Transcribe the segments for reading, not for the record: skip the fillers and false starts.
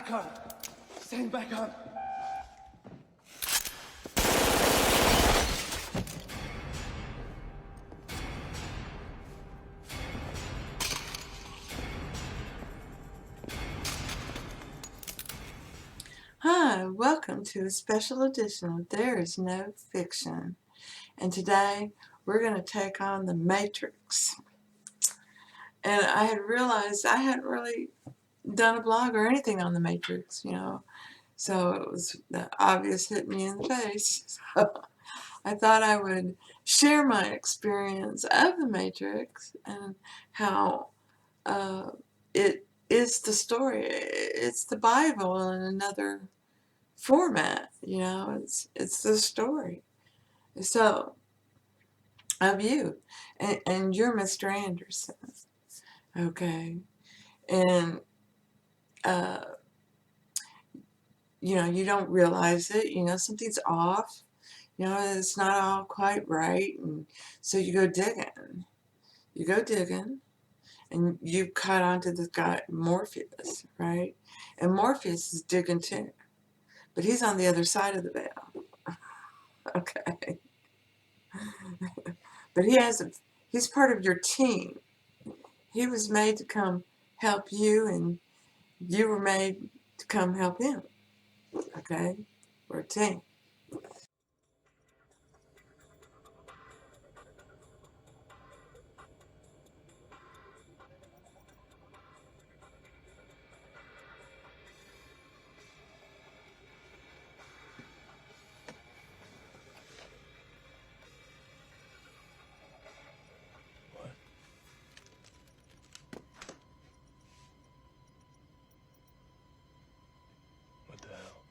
Back on. Stand back on. Hi, welcome to a special edition of There Is No Fiction. And today we're going to take on the Matrix. And I had realized I hadn't really done a blog or anything on the Matrix, so it was the obvious hit me in the face. So I thought I would share my experience of the Matrix and how it is the story. It's the Bible in another format, it's the story. So, of you, and you're Mr. Anderson, okay? And, uh, you don't realize it, something's off, it's not all quite right, and so you go digging. And you caught onto this guy, Morpheus, right? And Morpheus is digging too, but he's on the other side of the veil, okay? But he's part of your team. He was made to come help you, and you were made to come help him. Okay? We're a team. What? What the hell?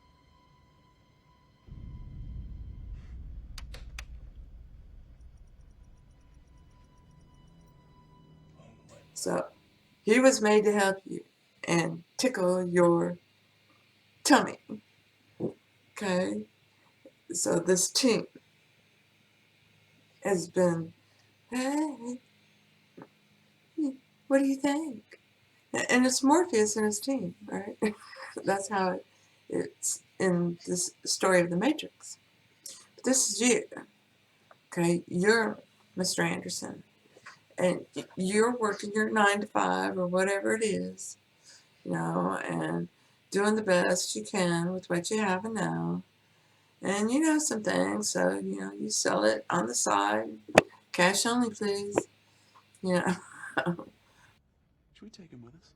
Oh, what? So he was made to help you and tickle your tummy. Okay? So this team has been, hey, what do you think? And it's Morpheus and his team, right? That's how it's in this story of the Matrix. But this is you. Okay? You're Mr. Anderson. And you're working your 9 to 5 or whatever it is, and doing the best you can with what you have now. And you know some things, so, you sell it on the side. Cash only, please. You know. Should we take him with us?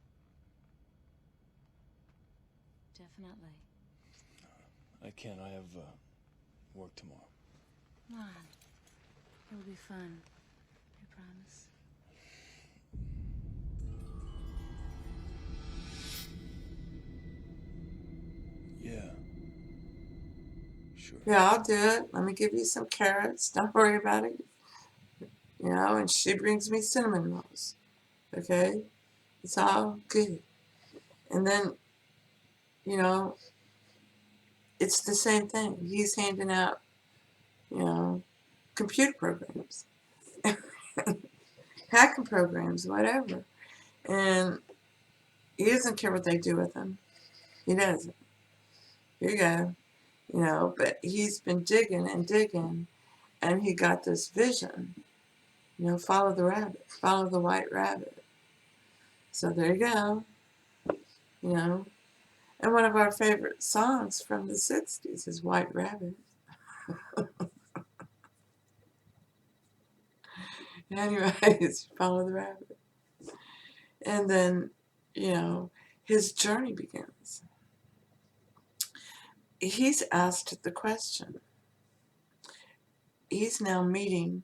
Definitely. I can't. I have work tomorrow. Come on. It'll be fun. I promise. Yeah. Sure. Yeah, I'll do it. Let me give you some carrots. Don't worry about it. And she brings me cinnamon rolls. Okay? It's all good. And then, it's the same thing. He's handing out, computer programs, hacking programs, whatever. And he doesn't care what they do with them. He doesn't. Here you go. But he's been digging and digging, and he got this vision. Follow the rabbit, follow the white rabbit. So there you go. And one of our favorite songs from the 60s is White Rabbit. Anyways, follow the rabbit. And then, his journey begins. He's asked the question. He's now meeting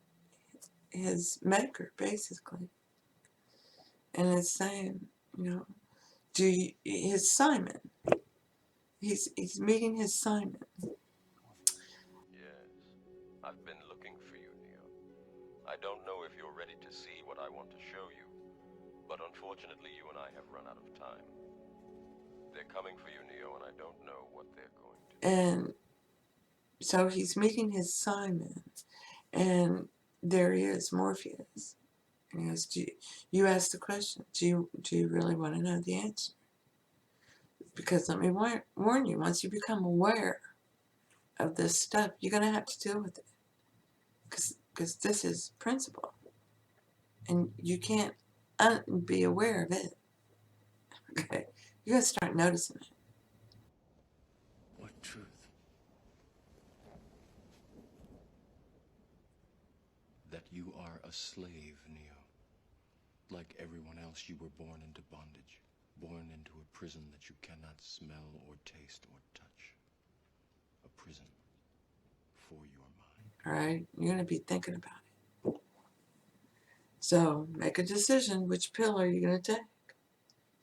his maker, basically. And it's saying, his Simon. He's meeting his Simon. Yes, I've been looking for you, Neo. I don't know if you're ready to see what I want to show you, but unfortunately you and I have run out of time. They're coming for you, Neo, and I don't know what they're going to do. And so he's meeting his Simon, and there he is, Morpheus. And he goes, you asked the question, do you really want to know the answer? Because let me warn you, once you become aware of this stuff, you're going to have to deal with it. Because this is principle. And you can't be aware of it. Okay? You got to start noticing it. What truth? That you are a slave, Neo. Like everyone else, you were born into bondage. Born into a prison that you cannot smell or taste or touch. A prison for your mind. All right? You're going to be thinking about it. So make a decision. Which pill are you going to take?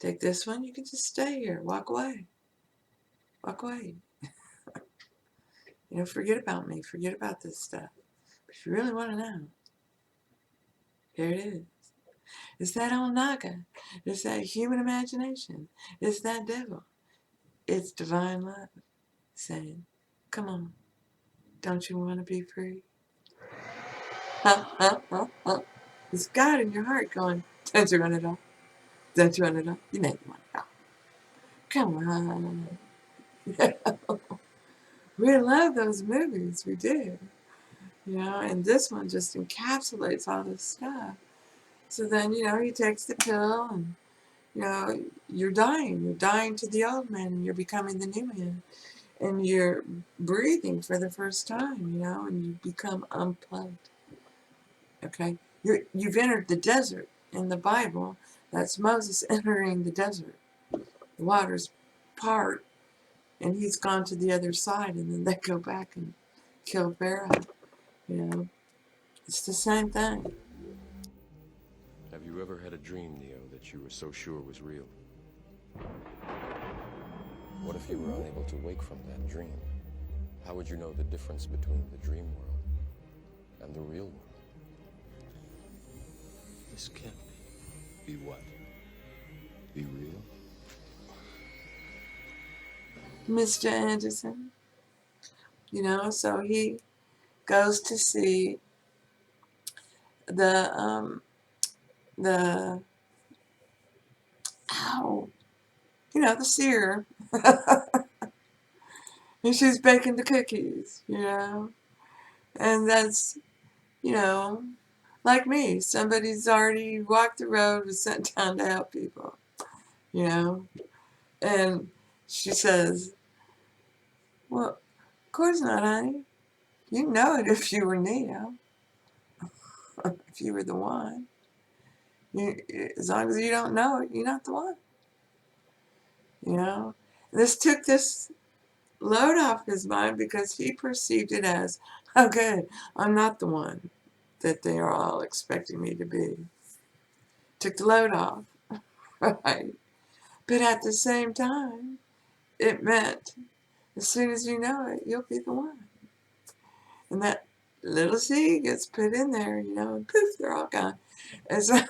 Take this one, you can just stay here. Walk away. Walk away. Forget about me. Forget about this stuff. But if you really want to know, here it is. It's that old Naga. It's that human imagination. It's that devil. It's divine love saying, come on, don't you want to be free? It's God in your heart going, don't you want it all? Don't you want it all? You know you want it all. Come on. We love those movies. We do. And this one just encapsulates all this stuff. So then, he takes the pill and, you're dying. You're dying to the old man and you're becoming the new man. And you're breathing for the first time, and you become unplugged. Okay? You've entered the desert in the Bible. That's Moses entering the desert. The waters part and he's gone to the other side and then they go back and kill Pharaoh. It's the same thing. Have you ever had a dream, Neo, that you were so sure was real? What if you were unable to wake from that dream? How would you know the difference between the dream world and the real world? This can't be. Be what? Be real? Mr. Anderson. So he goes to see the seer. And she's baking the cookies, And that's, like me. Somebody's already walked the road, was sent down to help people, And she says, well, of course not, honey. You know it if you were Neo. If you were the one. As long as you don't know it, you're not the one. This took this load off his mind because he perceived it as, oh good, I'm not the one that they are all expecting me to be. Took the load off, right? But at the same time, it meant as soon as you know it, you'll be the one. And that little seed gets put in there, and poof, they're all gone. And so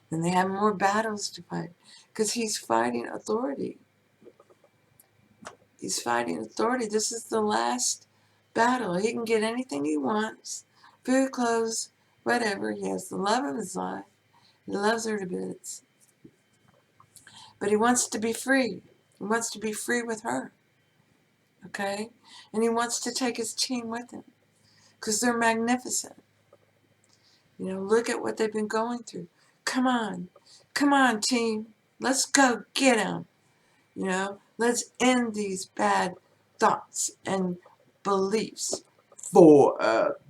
then they have more battles to fight because he's fighting authority. He's fighting authority. This is the last battle. He can get anything he wants, food, clothes, whatever. He has the love of his life. He loves her to bits. But he wants to be free. He wants to be free with her. Okay? And he wants to take his team with him because they're magnificent. Look at what they've been going through. Come on. Come on, team. Let's go get him. Let's end these bad thoughts and beliefs forever.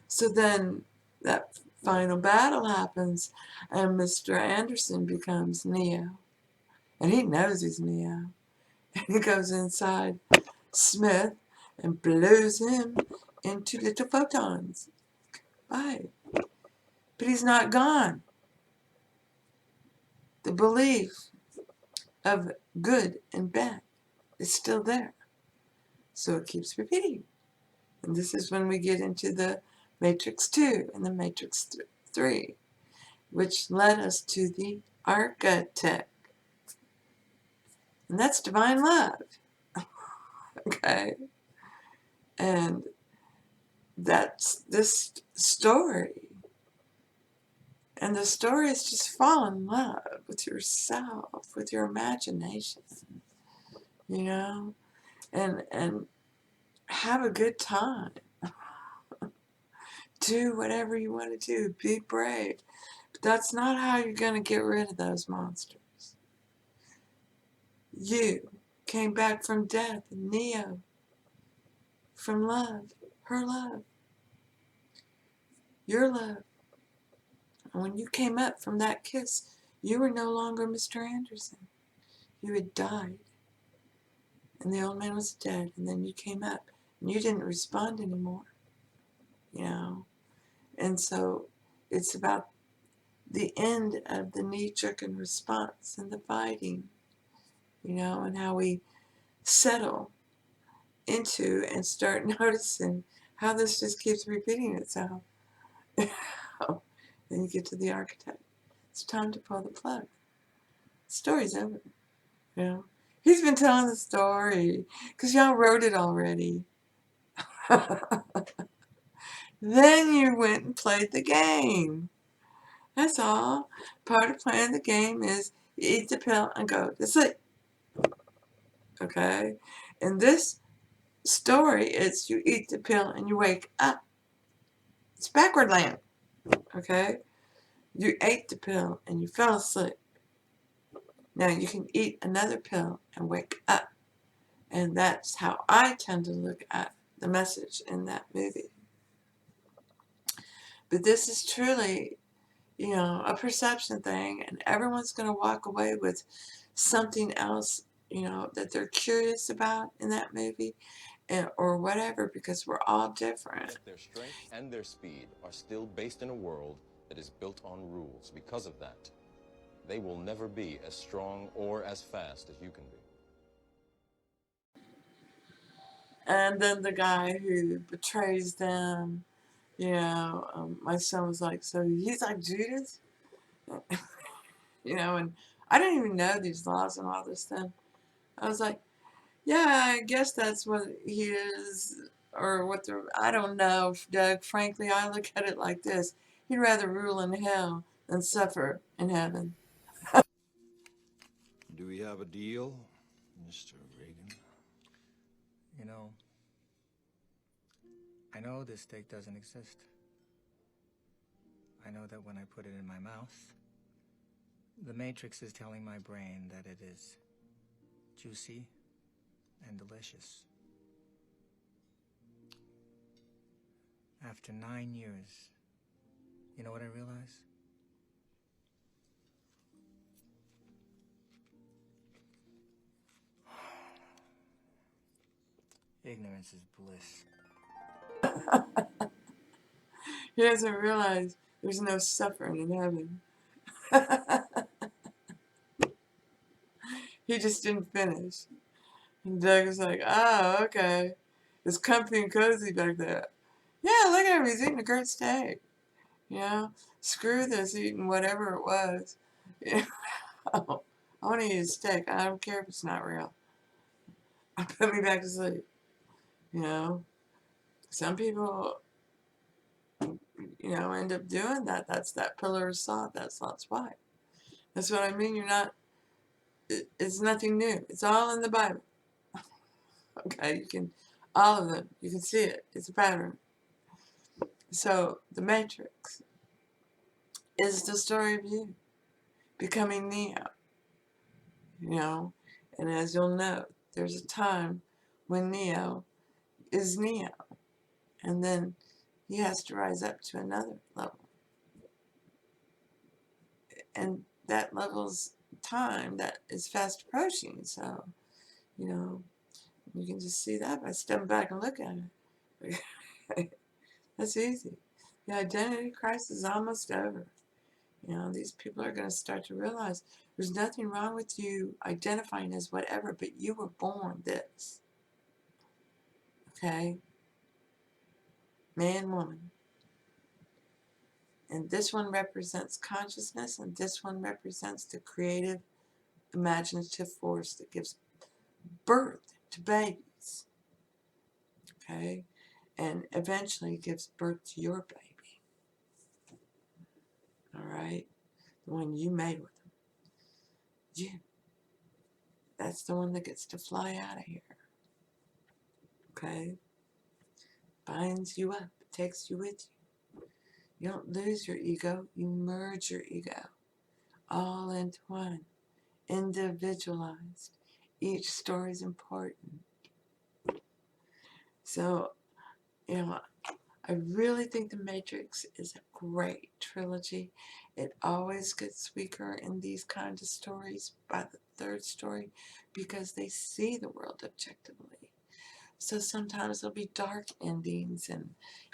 So then that final battle happens and Mr. Anderson becomes Neo. And he knows he's Neo. And he goes inside Smith and blows him into little photons. Right. But he's not gone. The belief of good and bad is still there. So it keeps repeating. And this is when we get into the Matrix 2 and the Matrix 3, which led us to the architect. And that's divine love. Okay? And that's this story. And the story is just fall in love with yourself, with your imagination, you know, and have a good time. Do whatever you want to do. Be brave. But that's not how you're going to get rid of those monsters. You came back from death, Neo, from love, her love, your love. And when you came up from that kiss, you were no longer Mr. Anderson. You had died. And the old man was dead. And then you came up and you didn't respond anymore. You know? And so it's about the end of the knee-jerking response and the fighting, you know, and how we settle into and start noticing how this just keeps repeating itself. Then you get to the architect. It's time to pull the plug. The story's over. You know, he's been telling the story because y'all wrote it already. Then you went and played the game. That's all. Part of playing the game is you eat the pill and go to sleep. Okay? In this story, it's you eat the pill and you wake up. It's backward land. Okay? You ate the pill and you fell asleep. Now you can eat another pill and wake up. And that's how I tend to look at the message in that movie. But this is truly, you know, a perception thing, and everyone's going to walk away with something else, you know, that they're curious about in that movie, or whatever, because we're all different. Their strength and their speed are still based in a world that is built on rules. Because of that, they will never be as strong or as fast as you can be. And then the guy who betrays them, you know, my son was like, so he's like Judas? You know, and I didn't even know these laws and all this stuff. I was like, yeah, I guess that's what he is, or what the, I don't know, Doug. Frankly, I look at it like this. He'd rather rule in hell than suffer in heaven. Do we have a deal, Mr. Reagan? You know, I know this steak doesn't exist. I know that when I put it in my mouth, the Matrix is telling my brain that it is juicy and delicious. After 9 years, you know what I realize? Ignorance is bliss. He doesn't realize there's no suffering in heaven. He just didn't finish. And Doug was like, oh, okay. It's comfy and cozy back there. Yeah, look at him. He's eating a great steak. You know, screw this eating whatever it was. You know, I want to eat a steak. I don't care if it's not real. Put me back to sleep. You know, some people, you know, end up doing that. That's that pillar of salt. That's Lot's wife. That's what I mean. You're not, it's nothing new. It's all in the Bible. Okay, you can, all of them, you can see it. It's a pattern. So, the Matrix is the story of you becoming Neo. You know, and as you'll know, there's a time when Neo is Neo, and then he has to rise up to another level. And that level's time that is fast approaching, so, you know, you can just see that by stepping back and look at it. That's easy. The identity crisis is almost over. You know, these people are going to start to realize there's nothing wrong with you identifying as whatever, but you were born this. Okay? Man, woman. And this one represents consciousness, and this one represents the creative, imaginative force that gives birth to babies. Okay? And eventually gives birth to your baby. all right? The one you made with them. You. That's the one that gets to fly out of here, okay? Binds you up, takes you with you. You don't lose your ego, you merge your ego all into one, individualized. Each story is important. So, you know, I really think The Matrix is a great trilogy. It always gets weaker in these kinds of stories by the third story because they see the world objectively. So sometimes there'll be dark endings and,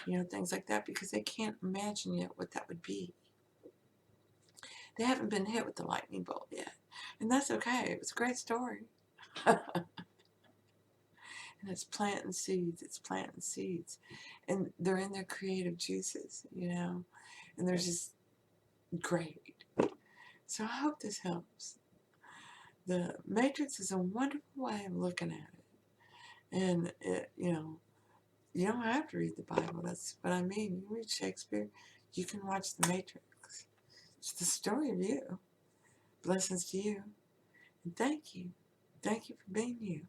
you know, things like that because they can't imagine yet what that would be. They haven't been hit with the lightning bolt yet. And that's okay. It was a great story. And it's planting seeds. It's planting seeds. And they're in their creative juices, you know. And they're just great. So I hope this helps. The Matrix is a wonderful way of looking at it. And, it, you know, you don't have to read the Bible. That's what I mean. You read Shakespeare, you can watch The Matrix. It's the story of you. Blessings to you. And thank you. Thank you for being you.